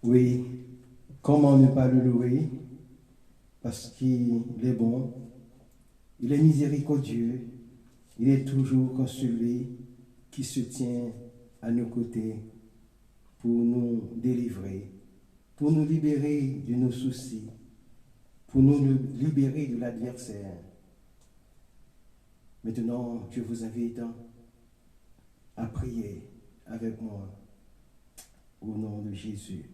Oui, comment ne pas le louer? Parce qu'il est bon, il est miséricordieux, il est toujours comme celui qui se tient à nos côtés pour nous délivrer, pour nous libérer de nos soucis, pour nous libérer de l'adversaire. Maintenant, je vous invite à prier avec moi au nom de Jésus.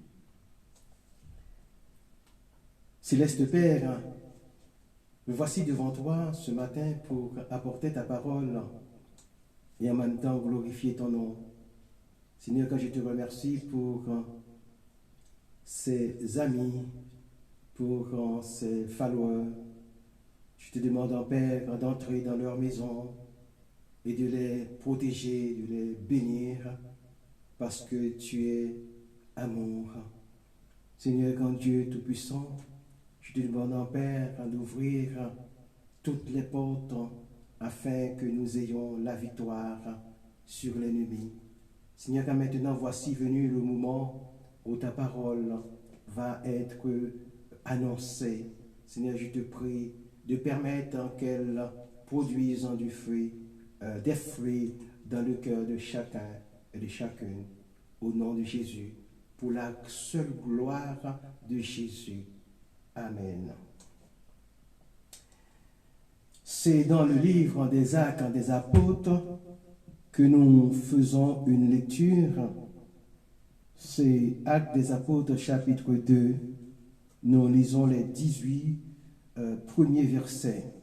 Céleste Père, me voici devant toi ce matin pour apporter ta parole et en même temps glorifier ton nom. Seigneur, quand je te remercie pour ces amis, pour ces followers, je te demande, Père, d'entrer dans leur maison et de les protéger, de les bénir, parce que tu es amour. Seigneur, grand Dieu Tout-Puissant, je te demande, Père, d'ouvrir toutes les portes afin que nous ayons la victoire sur l'ennemi. Seigneur, car maintenant voici venu le moment où ta parole va être annoncée. Seigneur, je te prie de permettre qu'elle produise des fruits dans le cœur de chacun et de chacune. Au nom de Jésus, pour la seule gloire de Jésus. Amen. C'est dans le livre des Actes des Apôtres que nous faisons une lecture. C'est Actes des Apôtres chapitre 2. Nous lisons les 18 premiers versets.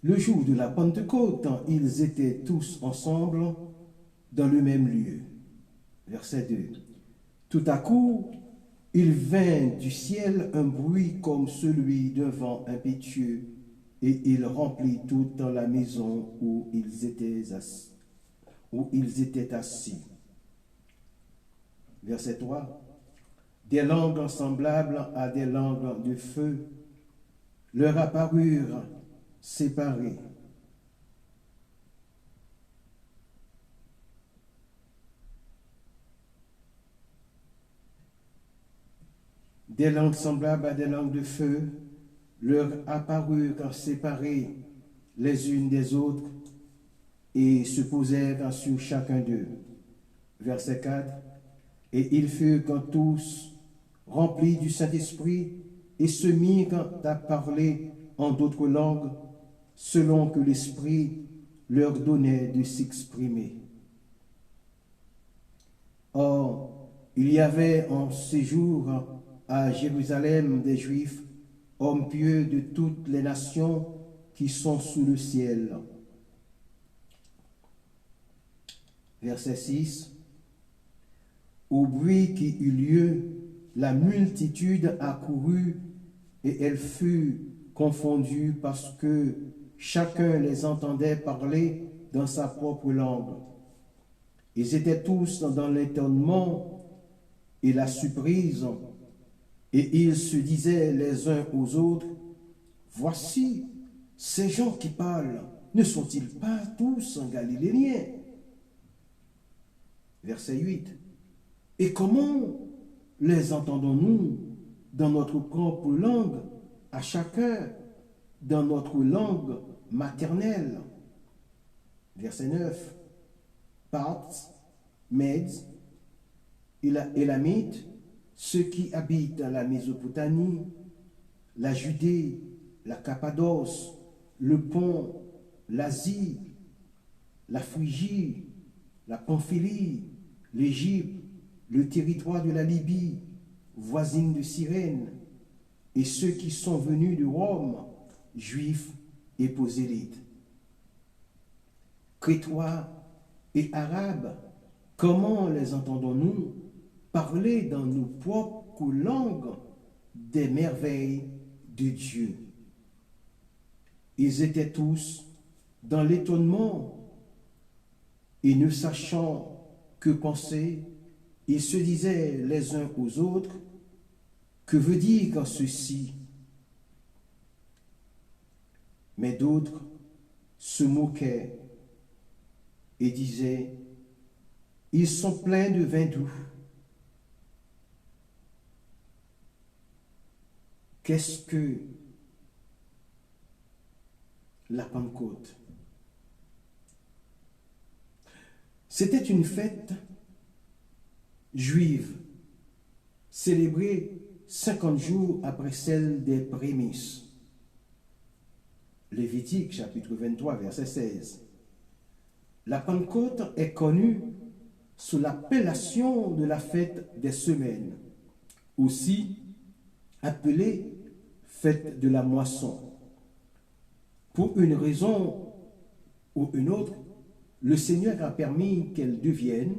Le jour de la Pentecôte, ils étaient tous ensemble dans le même lieu. Verset 2. Tout à coup, il vint du ciel un bruit comme celui d'un vent impétueux, et il remplit toute la maison où ils étaient assis. Verset 3. Des langues semblables à des langues de feu leur apparurent séparées. Des langues semblables à des langues de feu leur apparurent séparées les unes des autres et se posèrent sur chacun d'eux. Verset 4. Et ils furent tous remplis du Saint-Esprit et se mirent à parler en d'autres langues selon que l'Esprit leur donnait de s'exprimer. Or, il y avait en ces jours à Jérusalem des Juifs, hommes pieux de toutes les nations qui sont sous le ciel. Verset 6. Au bruit qui eut lieu, la multitude accourut et elle fut confondue parce que chacun les entendait parler dans sa propre langue. Ils étaient tous dans l'étonnement et la surprise, et ils se disaient les uns aux autres, « Voici, ces gens qui parlent, ne sont-ils pas tous galiléens ?» Verset 8. Et comment les entendons-nous dans notre propre langue, à chacun dans notre langue maternelle? Verset 9. Parthes, Mèdes, Élamites, ceux qui habitent dans la Mésopotamie, la Judée, la Cappadoce, le Pont, l'Asie, la Phrygie, la Pamphylie, l'Égypte, le territoire de la Libye, voisine de Cyrène, et ceux qui sont venus de Rome, juifs et prosélytes. Crétois et Arabes, comment les entendons-nous parler dans nos propres langues des merveilles de Dieu? Ils étaient tous dans l'étonnement et ne sachant que penser, ils se disaient les uns aux autres, que veut dire ceci? Mais d'autres se moquaient et disait, ils sont pleins de vin doux. Qu'est-ce que la Pentecôte? C'était une fête juive, célébrée 50 jours après celle des prémices. Lévitique, chapitre 23, verset 16. La Pentecôte est connue sous l'appellation de la fête des semaines, aussi appelée fête de la moisson. Pour une raison ou une autre, le Seigneur a permis qu'elle devienne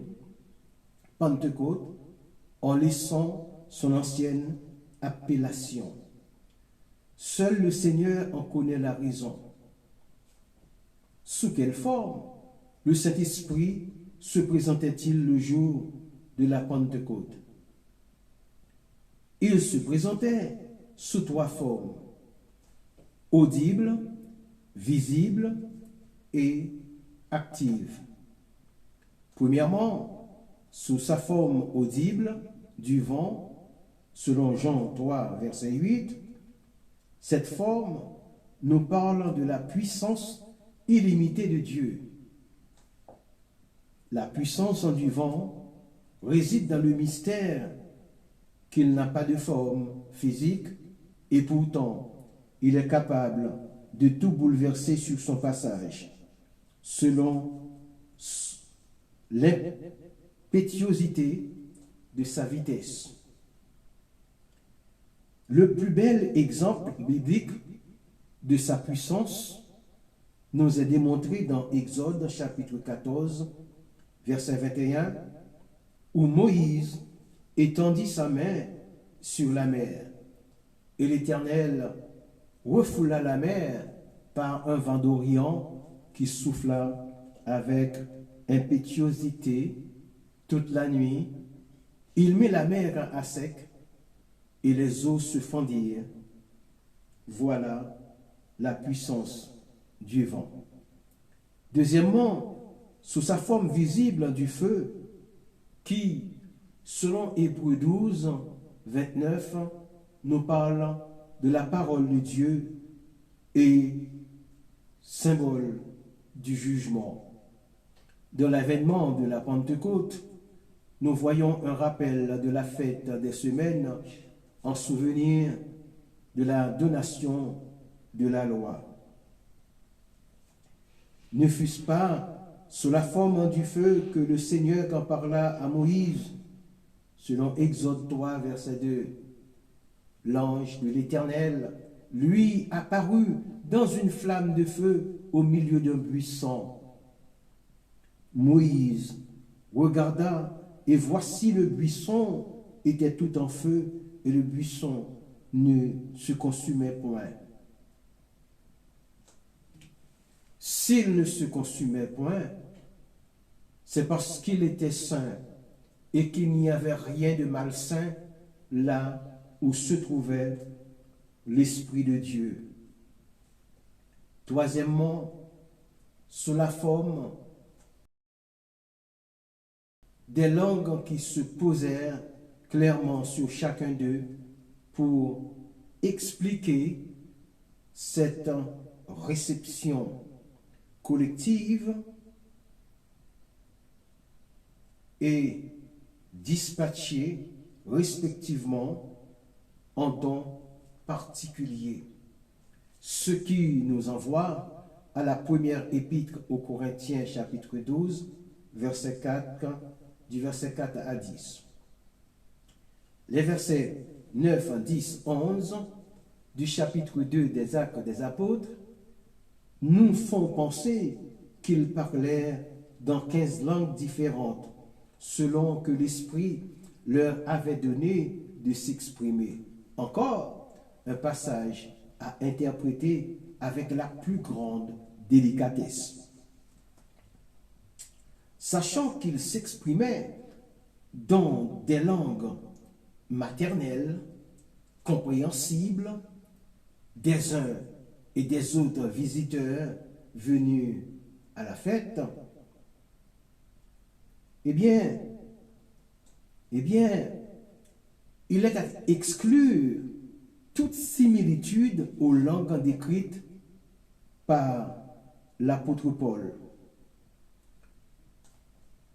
Pentecôte en laissant son ancienne appellation. Seul le Seigneur en connaît la raison. Sous quelle forme le Saint-Esprit se présentait-il le jour de la Pentecôte? Il se présentait sous 3 formes: audible, visible et active. Premièrement, sous sa forme audible du vent, selon Jean 3, verset 8, cette forme nous parle de la puissance illimitée de Dieu. La puissance du vent réside dans le mystère qu'il n'a pas de forme physique et pourtant il est capable de tout bouleverser sur son passage, selon l'impétuosité de sa vitesse. Le plus bel exemple biblique de sa puissance nous est démontré dans Exode chapitre 14, verset 21, où Moïse étendit sa main sur la mer, et l'Éternel refoula la mer par un vent d'Orient qui souffla avec impétuosité toute la nuit. Il mit la mer à sec, et les eaux se fendirent. Voilà la puissance du vent. Deuxièmement, sous sa forme visible du feu, qui, selon Hébreux 12, 29, nous parle de la parole de Dieu et symbole du jugement. Dans l'avènement de la Pentecôte, nous voyons un rappel de la fête des semaines en souvenir de la donation de la loi. Ne fût-ce pas sous la forme du feu que le Seigneur en parla à Moïse, selon Exode 3, verset 2. L'ange de l'Éternel lui apparut dans une flamme de feu au milieu d'un buisson. Moïse regarda, et voici le buisson était tout en feu, et le buisson ne se consumait point. S'il ne se consumait point, c'est parce qu'il était saint et qu'il n'y avait rien de malsain là où se trouvait l'Esprit de Dieu. Troisièmement, sous la forme des langues qui se posèrent clairement sur chacun d'eux pour expliquer cette réception collective et dispatchée respectivement en dons particuliers. Ce qui nous envoie à la première épître aux Corinthiens chapitre 12, verset 4, du verset 4 à 10. Les versets 9, 10, 11 du chapitre 2 des Actes des Apôtres nous font penser qu'ils parlaient dans 15 langues différentes, selon que l'Esprit leur avait donné de s'exprimer. Encore un passage à interpréter avec la plus grande délicatesse. Sachant qu'ils s'exprimaient dans des langues maternelles, compréhensibles, des uns et des autres visiteurs venus à la fête, eh bien, il est à exclure toute similitude aux langues décrites par l'apôtre Paul.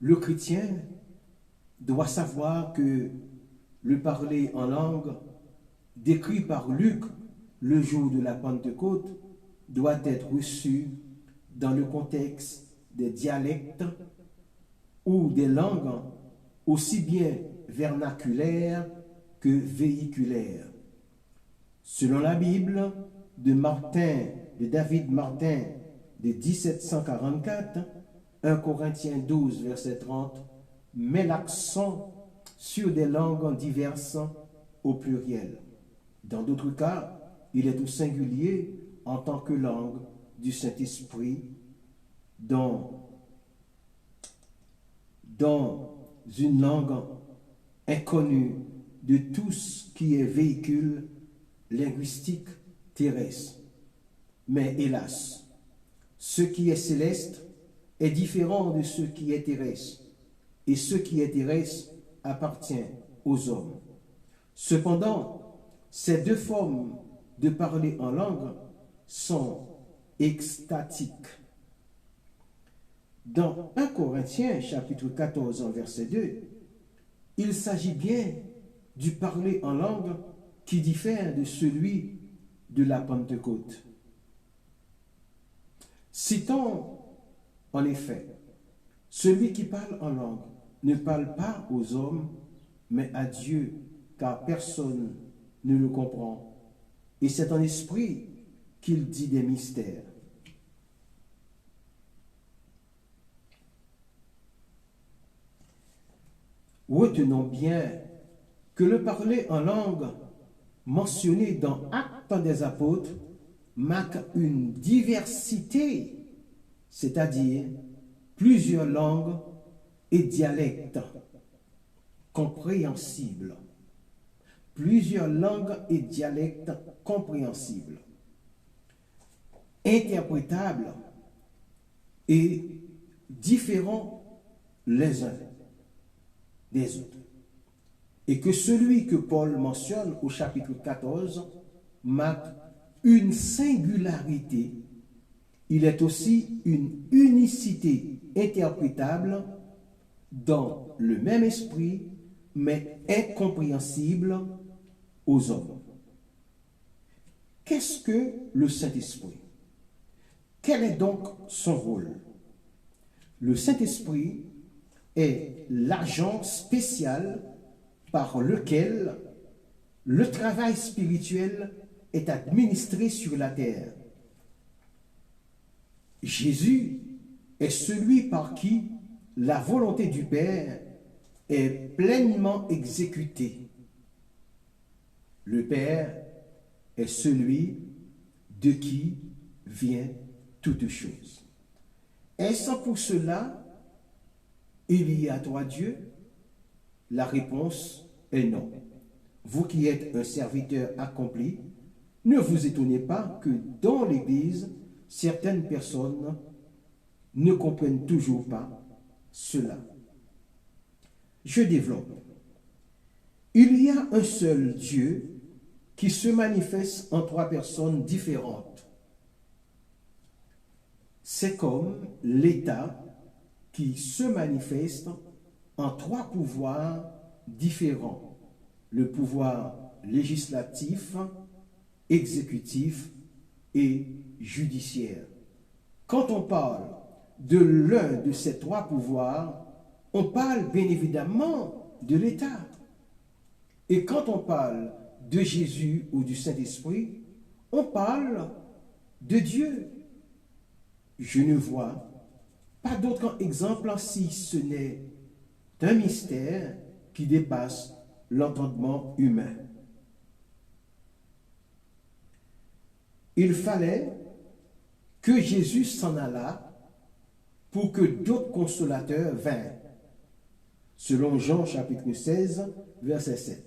Le chrétien doit savoir que le parler en langue décrit par Luc le jour de la Pentecôte doit être reçu dans le contexte des dialectes ou des langues aussi bien vernaculaires que véhiculaires. Selon la Bible de David Martin de 1744, 1 Corinthiens 12, verset 30, met l'accent sur des langues diverses au pluriel. Dans d'autres cas, il est au singulier en tant que langue du Saint-Esprit dans une langue inconnue de tout ce qui est véhicule linguistique terrestre. Mais hélas, ce qui est céleste est différent de ce qui est terrestre, et ce qui est terrestre appartient aux hommes. Cependant, ces deux formes de parler en langue sont extatiques. Dans 1 Corinthiens chapitre 14 verset 2, il s'agit bien du parler en langue qui diffère de celui de la Pentecôte. Citons en effet, celui qui parle en langue ne parle pas aux hommes, mais à Dieu, car personne ne le comprend. Et c'est en esprit qu'il dit des mystères. Retenons bien que le parler en langue mentionné dans Actes des Apôtres marque une diversité, c'est-à-dire plusieurs langues et dialectes compréhensibles. Plusieurs langues et dialectes compréhensibles, interprétables et différents les uns des autres. Et que celui que Paul mentionne au chapitre 14 marque une singularité. Il est aussi une unicité interprétable dans le même esprit, mais incompréhensible aux hommes. Qu'est-ce que le Saint-Esprit? Quel est donc son rôle? Le Saint-Esprit est l'agent spécial par lequel le travail spirituel est administré sur la terre. Jésus est celui par qui la volonté du Père est pleinement exécutée. Le Père est celui de qui vient toute chose. Est-ce pour cela il y a trois dieux? La réponse est non. Vous qui êtes un serviteur accompli, ne vous étonnez pas que dans l'Église, certaines personnes ne comprennent toujours pas cela. Je développe. Il y a un seul Dieu qui se manifeste en trois personnes différentes. C'est comme l'État qui se manifeste en trois pouvoirs différents. Le pouvoir législatif, exécutif et judiciaire. Quand on parle de l'un de ces trois pouvoirs, on parle bien évidemment de l'État. Et quand on parle de Jésus ou du Saint-Esprit, on parle de Dieu. Je ne vois pas d'autre exemple si ce n'est un mystère qui dépasse l'entendement humain. Il fallait que Jésus s'en allât pour que d'autres consolateurs vinrent, selon Jean chapitre 16, verset 7.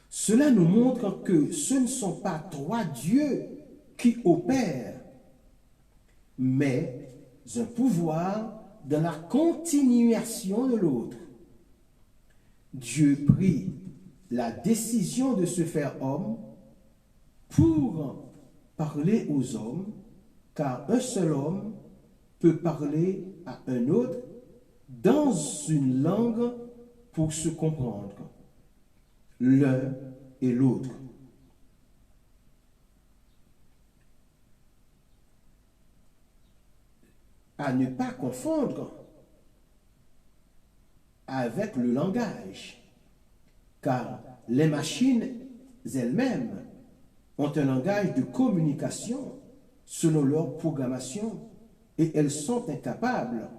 Cela nous montre que ce ne sont pas trois dieux qui opèrent, mais un pouvoir dans la continuation de l'autre. Dieu prit la décision de se faire homme pour parler aux hommes, car un seul homme peut parler à un autre dans une langue pour se comprendre, l'un et l'autre. À ne pas confondre avec le langage, car les machines elles-mêmes ont un langage de communication selon leur programmation et elles sont incapables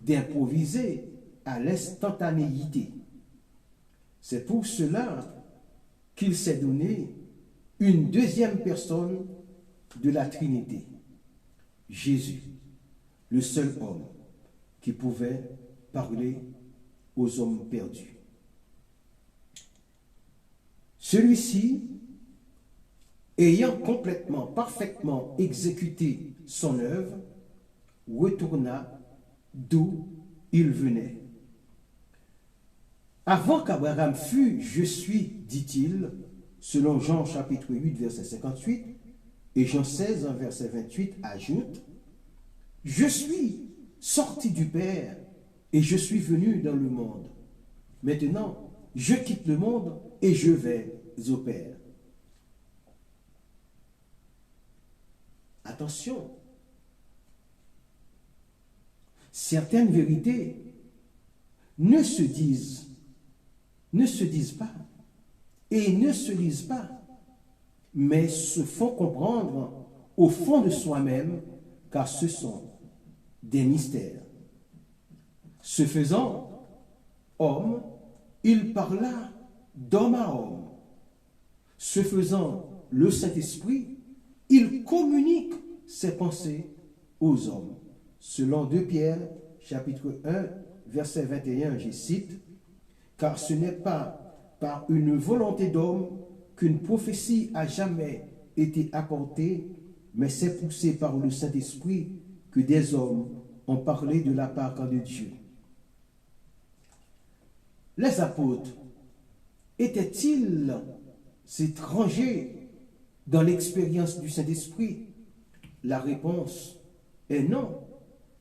d'improviser à l'instantanéité. C'est pour cela qu'il s'est donné une deuxième personne de la Trinité, Jésus, le seul homme qui pouvait parler aux hommes perdus. Celui-ci, ayant complètement, parfaitement exécuté son œuvre, retourna d'où il venait. Avant qu'Abraham fût, je suis, dit-il, selon Jean chapitre 8, verset 58, et Jean 16, verset 28, ajoute, je suis sorti du Père et je suis venu dans le monde. Maintenant, je quitte le monde et je vais au Père. Attention, certaines vérités ne se disent pas et ne se lisent pas, mais se font comprendre au fond de soi-même, car ce sont des mystères. Ce faisant, homme, il parla d'homme à homme. Ce faisant, le Saint-Esprit, il communique ses pensées aux hommes. Selon 2 Pierre, chapitre 1, verset 21, je cite, « Car ce n'est pas par une volonté d'homme qu'une prophétie a jamais été apportée, mais c'est poussé par le Saint-Esprit que des hommes ont parlé de la part de Dieu. » Les apôtres étaient-ils étrangers dans l'expérience du Saint-Esprit? La réponse est non,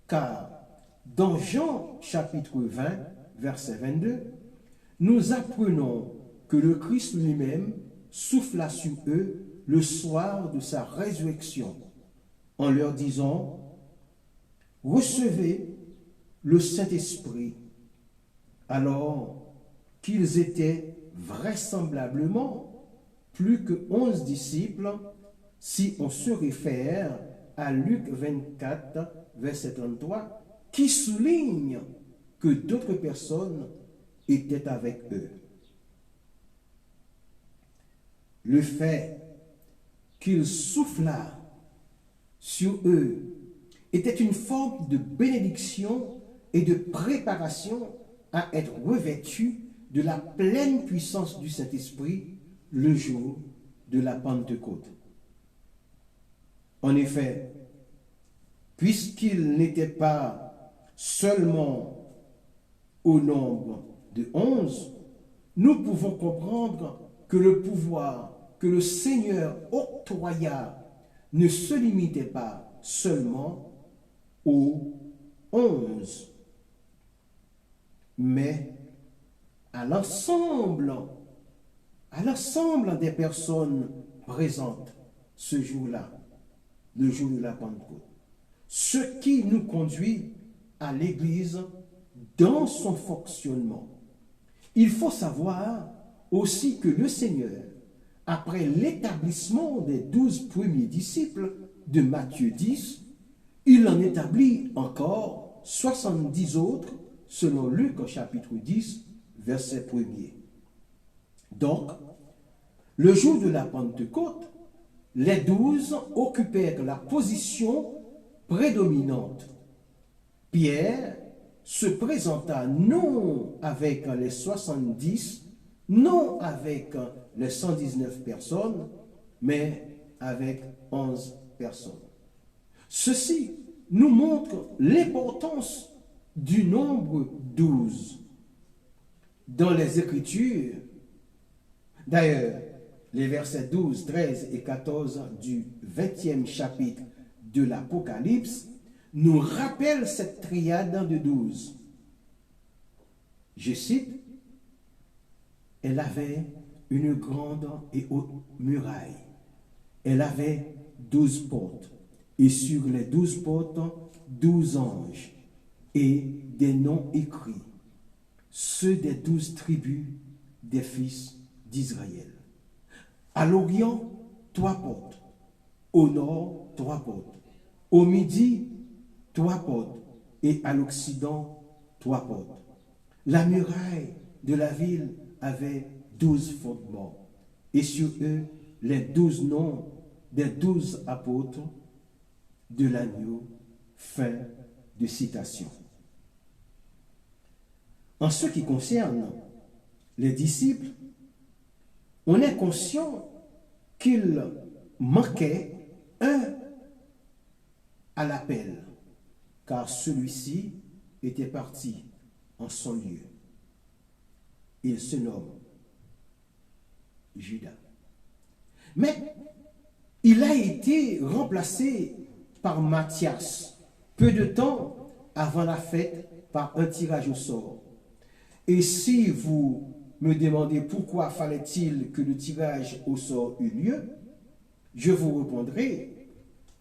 car dans Jean chapitre 20, verset 22, nous apprenons que le Christ lui-même souffla sur eux le soir de sa résurrection, en leur disant, « Recevez le Saint-Esprit », alors qu'ils étaient vraisemblablement plus que 11 disciples, si on se réfère à Luc 24, verset 33, qui souligne que d'autres personnes étaient avec eux. Le fait qu'il souffla sur eux était une forme de bénédiction et de préparation à être revêtus de la pleine puissance du Saint-Esprit le jour de la Pentecôte. En effet, puisqu'ils n'étaient pas seulement au nombre de 11, nous pouvons comprendre que le pouvoir que le Seigneur octroya ne se limitait pas seulement aux 11, mais à l'ensemble des personnes présentes ce jour-là, le jour de la Pentecôte. Ce qui nous conduit à l'Église dans son fonctionnement. Il faut savoir aussi que le Seigneur, après l'établissement des 12 premiers disciples de Matthieu 10, il en établit encore 70 autres selon Luc au chapitre 10, verset 1er. Donc, le jour de la Pentecôte, les 12 occupèrent la position prédominante. Pierre se présenta non avec les 70, non avec les 119 personnes, mais avec 11 personnes. Ceci nous montre l'importance du nombre 12 dans les Écritures. D'ailleurs, les versets 12, 13 et 14 du 20e chapitre de l'Apocalypse nous rappellent cette triade de 12. Je cite, « Elle avait une grande et haute muraille. Elle avait 12 portes, et sur les 12 portes, 12 anges, et des noms écrits, ceux des 12 tribus des fils d'Israël. À l'Orient, 3 portes, au nord, 3 portes, au midi, 3 portes, et à l'Occident, 3 portes. La muraille de la ville avait 12 fondements, et sur eux, les 12 noms des 12 apôtres de l'agneau. » Fin de citation. En ce qui concerne les disciples, on est conscient qu'il manquait un à l'appel, car celui-ci était parti en son lieu. Il se nomme Judas. Mais il a été remplacé par Matthias, peu de temps avant la fête, par un tirage au sort. Et si vous me demandez pourquoi fallait-il que le tirage au sort eût lieu, je vous répondrai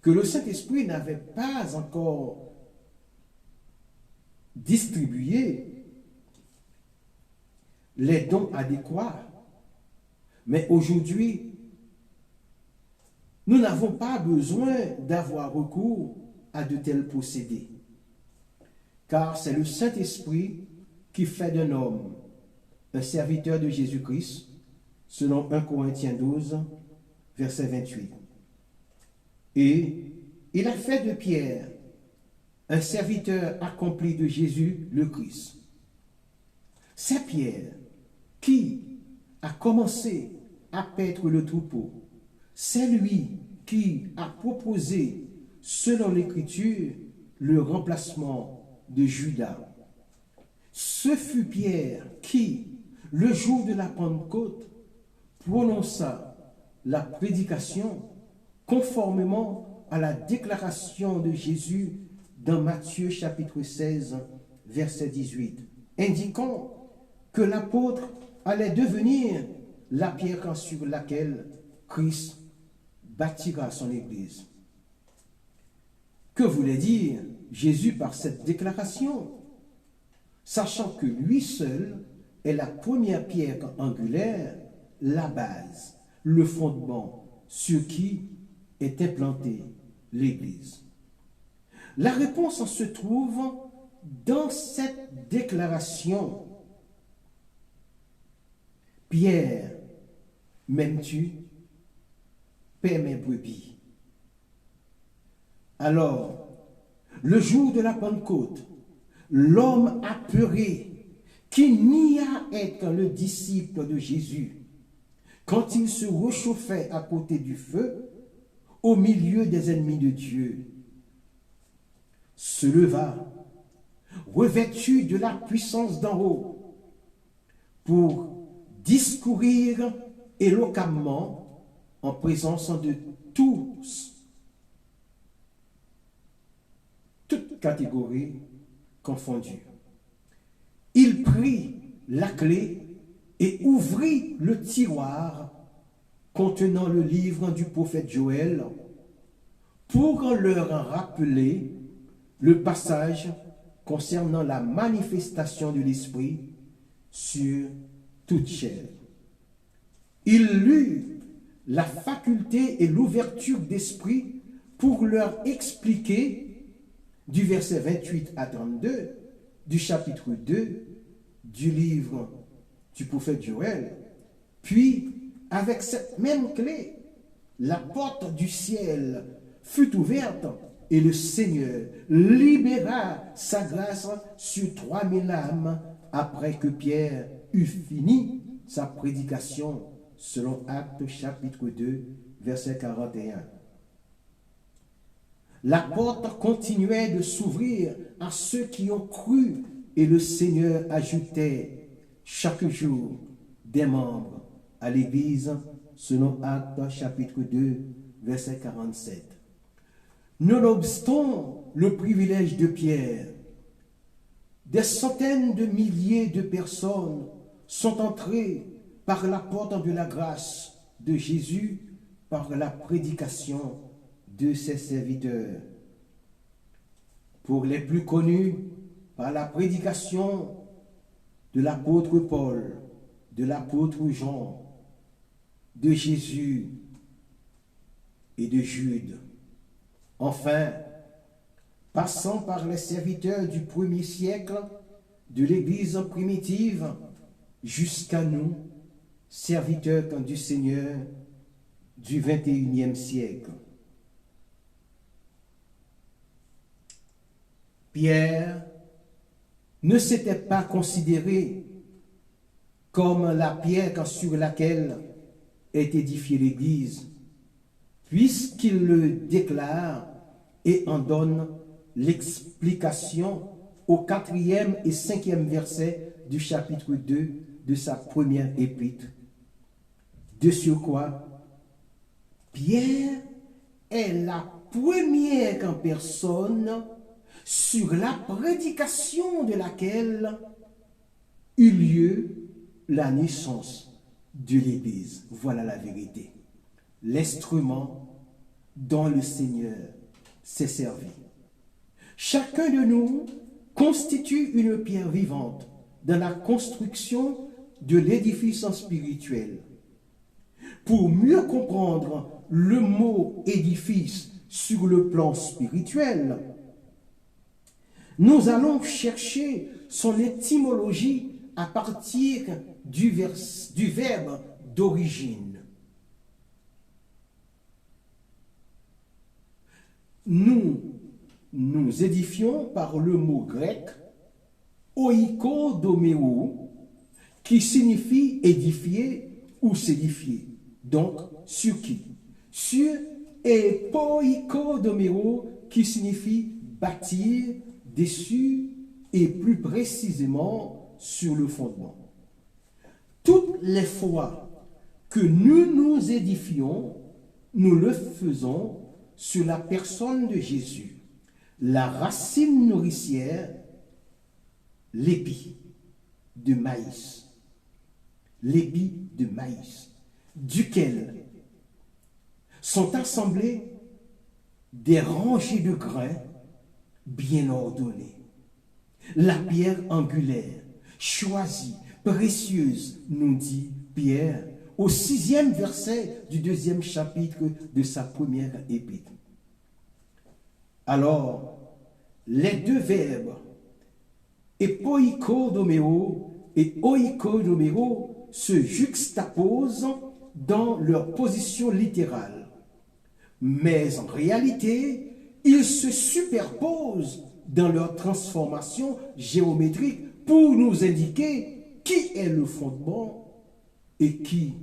que le Saint-Esprit n'avait pas encore distribué les dons adéquats. Mais aujourd'hui, nous n'avons pas besoin d'avoir recours à de tels procédés, car c'est le Saint-Esprit qui fait d'un homme un serviteur de Jésus-Christ, selon 1 Corinthiens 12, verset 28. Et il a fait de Pierre un serviteur accompli de Jésus le Christ. C'est Pierre qui a commencé à paître le troupeau. C'est lui qui a proposé, selon l'Écriture, le remplacement de Judas. Ce fut Pierre qui, le jour de la Pentecôte, prononça la prédication conformément à la déclaration de Jésus dans Matthieu chapitre 16, verset 18, indiquant que l'apôtre allait devenir la pierre sur laquelle Christ bâtira son Église. Que voulait dire Jésus par cette déclaration? Sachant que lui seul est la première pierre angulaire, la base, le fondement sur qui est implantée l'Église. La réponse se trouve dans cette déclaration. Pierre, m'aimes-tu? Paie mes brebis. Alors, le jour de la Pentecôte, l'homme apeuré qui nia être le disciple de Jésus, quand il se réchauffait à côté du feu, au milieu des ennemis de Dieu, se leva, revêtu de la puissance d'en haut, pour discourir éloquemment en présence de tous, toutes catégories confondues. Il prit la clé et ouvrit le tiroir contenant le livre du prophète Joël pour leur rappeler le passage concernant la manifestation de l'Esprit sur toute chair. Il lut la faculté et l'ouverture d'esprit pour leur expliquer du verset 28 à 32 du chapitre 2 du livre du prophète Joël. Puis, avec cette même clé, la porte du ciel fut ouverte et le Seigneur libéra sa grâce sur 3000 âmes après que Pierre eut fini sa prédication selon Actes chapitre 2, verset 41. La porte continuait de s'ouvrir à ceux qui ont cru, et le Seigneur ajoutait chaque jour des membres à l'Église, selon Actes chapitre 2, verset 47. Nonobstant le privilège de Pierre, des centaines de milliers de personnes sont entrées par la porte de la grâce de Jésus par la prédication de ses serviteurs. Pour les plus connus, par la prédication de l'apôtre Paul, de l'apôtre Jean, de Jésus et de Jude. Enfin, passant par les serviteurs du premier siècle de l'Église primitive jusqu'à nous, serviteurs du Seigneur du XXIe siècle. Pierre ne s'était pas considéré comme la pierre sur laquelle est édifiée l'Église, puisqu'il le déclare et en donne l'explication au 4e et 5e verset du chapitre 2 de sa première épître. De surcroît, Pierre est la première personne sur la prédication de laquelle eut lieu la naissance de l'Église. Voilà la vérité. L'instrument dont le Seigneur s'est servi. Chacun de nous constitue une pierre vivante dans la construction de l'édifice spirituel. Pour mieux comprendre le mot édifice sur le plan spirituel, nous allons chercher son étymologie à partir du verbe d'origine. Nous nous édifions par le mot grec oikodomeo, qui signifie édifier ou s'édifier. Donc, sur qui? Sur epoikodomeo, qui signifie bâtir, dessus et plus précisément sur le fondement. Toutes les fois que nous nous édifions, nous le faisons sur la personne de Jésus, la racine nourricière, l'épi de maïs, duquel sont assemblés des rangées de grains bien ordonnés. La pierre angulaire, choisie, précieuse, nous dit Pierre au 6e verset du 2e chapitre de sa première épître. Alors, les deux verbes epoikodomeo et oikodomeo se juxtaposent dans leur position littérale. Mais en réalité, ils se superposent dans leur transformation géométrique pour nous indiquer qui est le fondement et qui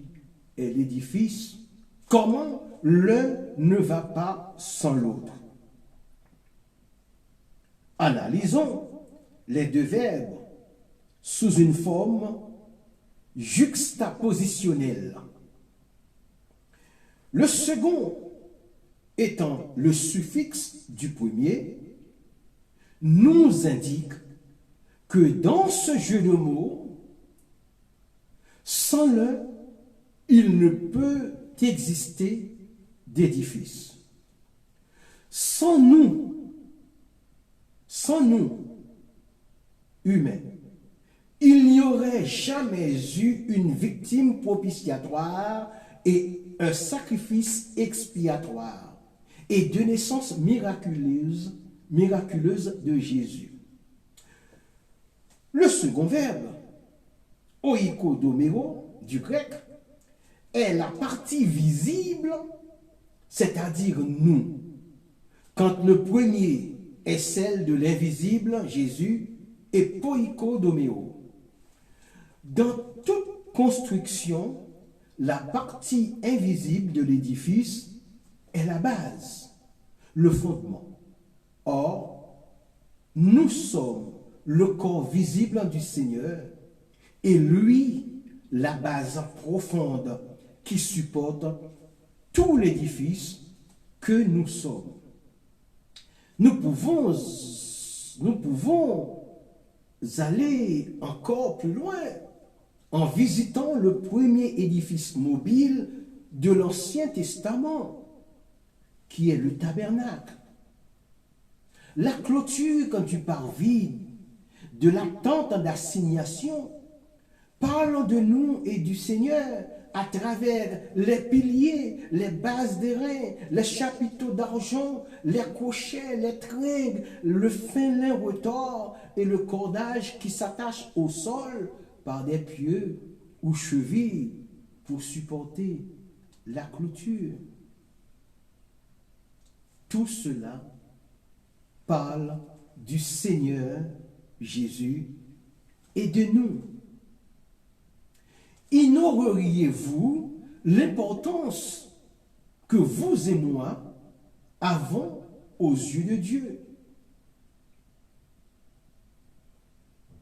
est l'édifice, comment l'un ne va pas sans l'autre. Analysons les deux verbes sous une forme juxtapositionnelle. Le second étant le suffixe du premier, nous indique que dans ce jeu de mots, sans l'un, il ne peut exister d'édifice. Sans nous, humains, il n'y aurait jamais eu une victime propitiatoire et un sacrifice expiatoire et de naissance miraculeuse de Jésus. Le second verbe, oikodomeo, du grec, est la partie visible, c'est-à-dire nous, quand le premier est celle de l'invisible, Jésus, et poikodomeo. Dans toute construction, la partie invisible de l'édifice est la base, le fondement. Or, nous sommes le corps visible du Seigneur et lui, la base profonde qui supporte tout l'édifice que nous sommes. Nous pouvons aller encore plus loin en visitant le premier édifice mobile de l'Ancien Testament, qui est le tabernacle. La clôture du parvis de la tente d'assignation parle de nous et du Seigneur à travers les piliers, les bases d'airain, les chapiteaux d'argent, les crochets, les tringles, le fin lin retors et le cordage qui s'attache au sol par des pieux ou chevilles pour supporter la clôture. Tout cela parle du Seigneur Jésus et de nous. Ignoreriez-vous l'importance que vous et moi avons aux yeux de Dieu?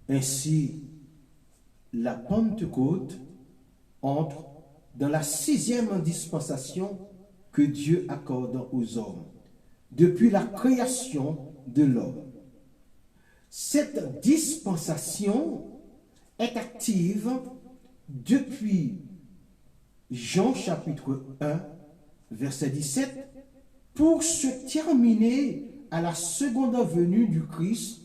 Ainsi, la Pentecôte entre dans la 6e dispensation que Dieu accorde aux hommes depuis la création de l'homme. Cette dispensation est active depuis Jean chapitre 1, verset 17, pour se terminer à la seconde venue du Christ.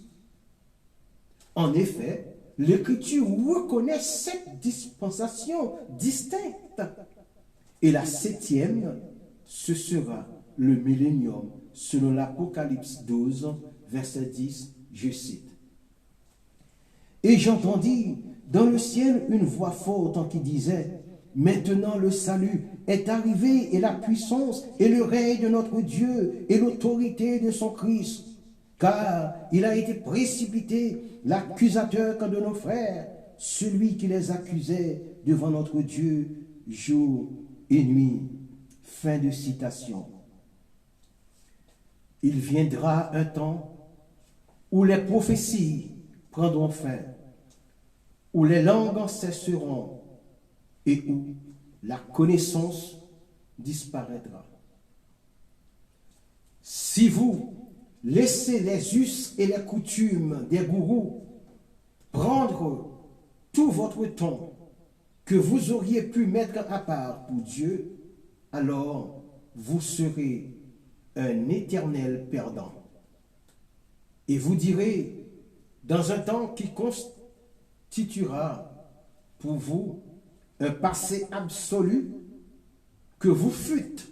En effet, l'Écriture reconnaît cette dispensation distincte. Et la 7e, ce sera le millénium, selon l'Apocalypse 12, verset 10, je cite. Et j'entendis dans le ciel une voix forte qui disait, maintenant le salut est arrivé et la puissance et le règne de notre Dieu et l'autorité de son Christ. Car il a été précipité l'accusateur de nos frères, celui qui les accusait devant notre Dieu jour et nuit. Fin de citation. Il viendra un temps où les prophéties prendront fin, où les langues cesseront et où la connaissance disparaîtra. Si vous laissez les us et les coutumes des gourous prendre tout votre temps que vous auriez pu mettre à part pour Dieu, alors vous serez un éternel perdant. Et vous direz, dans un temps qui constituera pour vous un passé absolu, que vous fûtes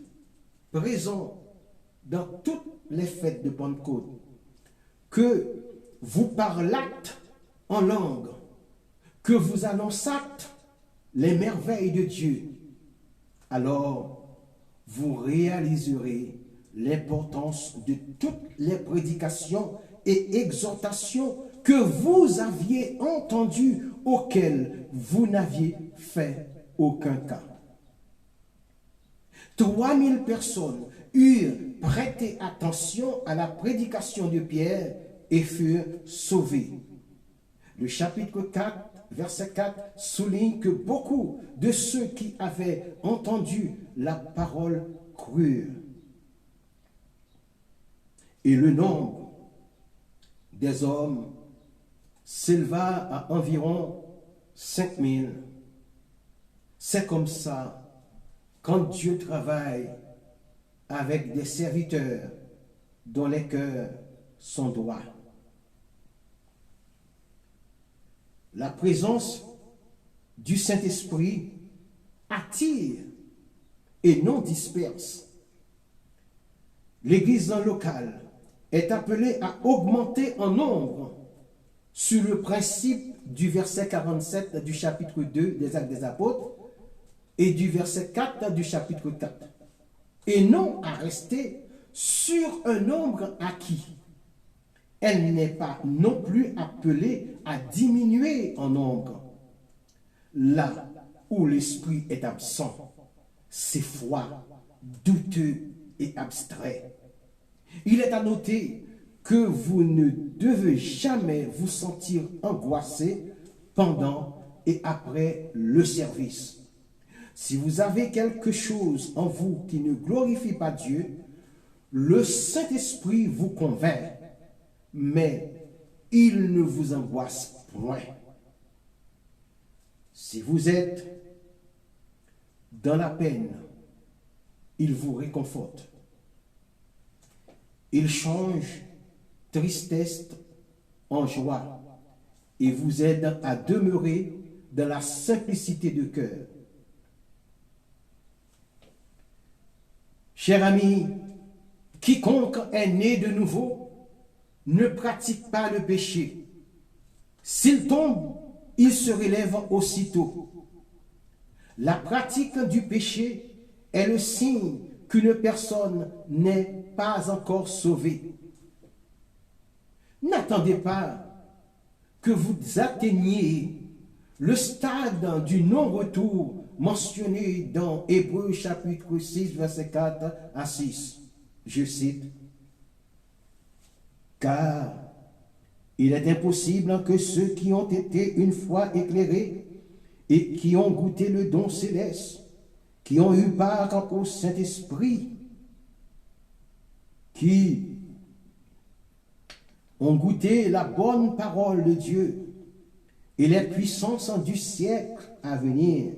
présent dans toutes les fêtes de Pentecôte, que vous parlâtes en langue, que vous annonçâtes les merveilles de Dieu, alors vous réaliserez l'importance de toutes les prédications et exhortations que vous aviez entendues, auxquelles vous n'aviez fait aucun cas. 3000 personnes eurent prêté attention à la prédication de Pierre et furent sauvées. Le chapitre 4, verset 4 souligne que beaucoup de ceux qui avaient entendu la parole crurent. Et le nombre des hommes s'éleva à environ 5000. C'est comme ça, quand Dieu travaille avec des serviteurs dont les cœurs sont droits. La présence du Saint-Esprit attire et non disperse. L'Église locale est appelée à augmenter en nombre sur le principe du verset 47 du chapitre 2 des Actes des Apôtres et du verset 4 du chapitre 4, et non à rester sur un nombre acquis. Elle n'est pas non plus appelée à diminuer en nombre. Là où l'esprit est absent, c'est froid, douteux et abstrait. Il est à noter que vous ne devez jamais vous sentir angoissé pendant et après le service. Si vous avez quelque chose en vous qui ne glorifie pas Dieu, le Saint-Esprit vous convainc, mais il ne vous angoisse point. Si vous êtes dans la peine, il vous réconforte. Il change tristesse en joie et vous aide à demeurer dans la simplicité de cœur. Cher ami, quiconque est né de nouveau ne pratique pas le péché. S'il tombe, il se relève aussitôt. La pratique du péché est le signe qu'une personne n'est pas encore sauvée. N'attendez pas que vous atteigniez le stade du non-retour mentionné dans Hébreux chapitre 6, verset 4 à 6. Je cite, « Car il est impossible que ceux qui ont été une fois éclairés et qui ont goûté le don céleste, qui ont eu part au Saint-Esprit, qui ont goûté la bonne parole de Dieu et les puissances du siècle à venir,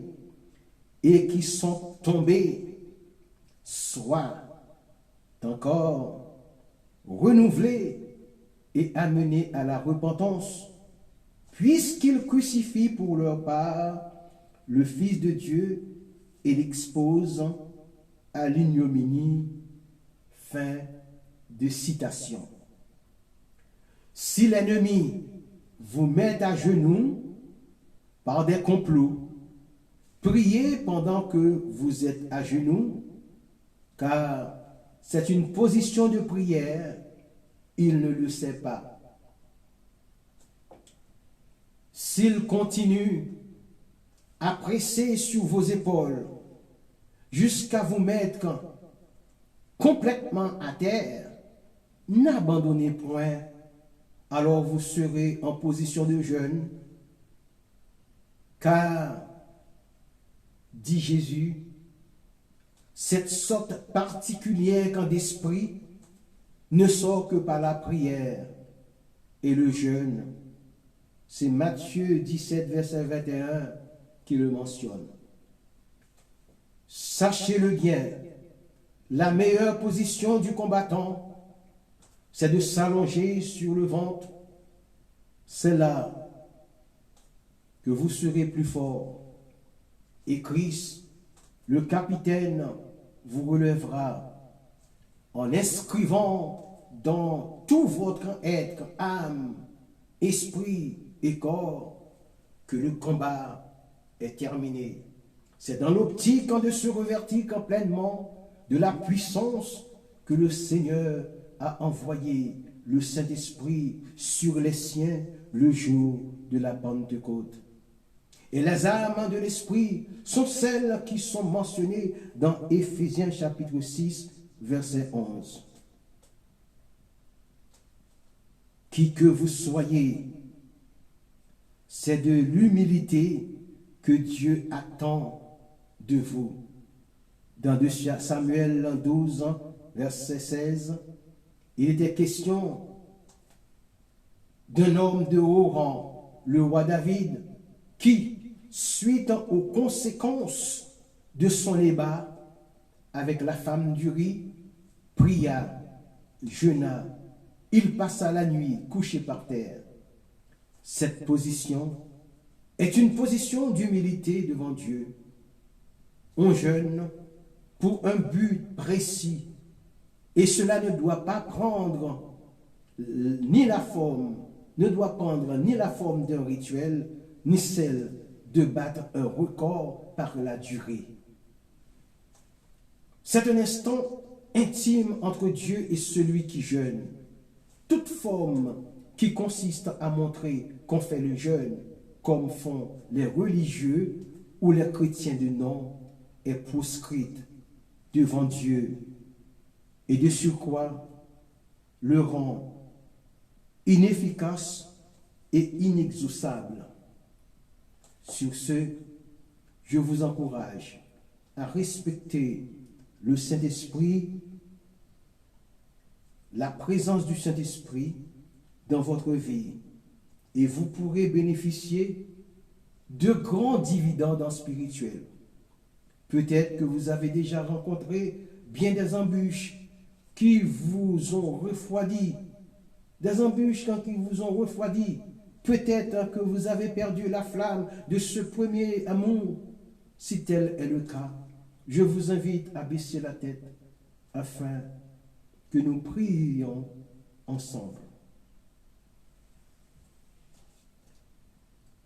et qui sont tombés, soient encore renouvelés et amenés à la repentance, puisqu'ils crucifient pour leur part le Fils de Dieu et l'exposent à l'ignominie. » Fin de citation. Si l'ennemi vous met à genoux par des complots, priez pendant que vous êtes à genoux, car c'est une position de prière, il ne le sait pas. S'il continue à presser sur vos épaules jusqu'à vous mettre complètement à terre, n'abandonnez point, alors vous serez en position de jeûne, car, dit Jésus, cette sorte particulière d'esprit ne sort que par la prière et le jeûne. C'est Matthieu 17, verset 21 qui le mentionne. Sachez-le bien, la meilleure position du combattant, c'est de s'allonger sur le ventre. C'est là que vous serez plus fort. Et Christ, le capitaine, vous relèvera en inscrivant dans tout votre être, âme, esprit et corps que le combat est terminé. C'est dans l'optique de se revêtir pleinement de la puissance que le Seigneur a envoyé le Saint-Esprit sur les siens le jour de la Pentecôte. Et les armes de l'Esprit sont celles qui sont mentionnées dans Éphésiens chapitre 6, verset 11. Qui que vous soyez, c'est de l'humilité que Dieu attend de vous. Dans 2 Samuel 12, verset 16, il était question d'un homme de haut rang, le roi David, qui, suite aux conséquences de son débat avec la femme d'Uri, pria, jeûna, il passa la nuit couché par terre. Cette position est une position d'humilité devant Dieu. On jeûne pour un but précis, et cela ne doit pas prendre ni la forme, d'un rituel, ni celle de battre un record par la durée. C'est un instant intime entre Dieu et celui qui jeûne. Toute forme qui consiste à montrer qu'on fait le jeûne, comme font les religieux ou les chrétiens de nom, est proscrite devant Dieu et de surcroît le rend inefficace et inexhaustible. Sur ce, je vous encourage à respecter le Saint-Esprit, la présence du Saint-Esprit dans votre vie, et vous pourrez bénéficier de grands dividendes spirituels. Peut-être que vous avez déjà rencontré bien des embûches qui vous ont refroidi, des embûches qui vous ont refroidi. Peut-être que vous avez perdu la flamme de ce premier amour. Si tel est le cas, je vous invite à baisser la tête afin que nous prions ensemble.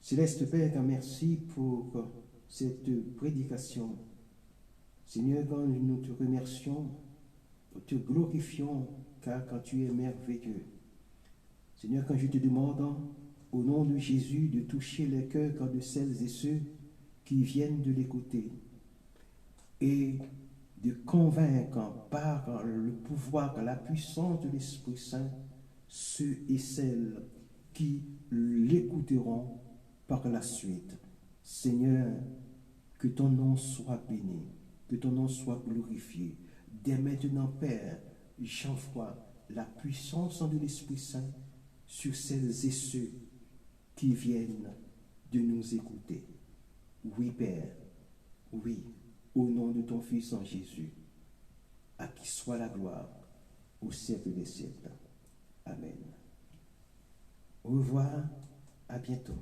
Céleste Père, merci pour cette prédication. Seigneur, quand nous te remercions, nous te glorifions, car quand tu es merveilleux. Seigneur, quand je te demande, au nom de Jésus, de toucher les cœurs de celles et ceux qui viennent de l'écouter et de convaincre par le pouvoir, la puissance de l'Esprit Saint, ceux et celles qui l'écouteront par la suite. Seigneur, que ton nom soit béni, que ton nom soit glorifié. Dès maintenant, Père, j'envoie la puissance de l'Esprit Saint sur celles et ceux qui viennent de nous écouter. Oui, Père, oui, au nom de ton Fils en Jésus, à qui soit la gloire au siècle des siècles. Amen. Au revoir, à bientôt.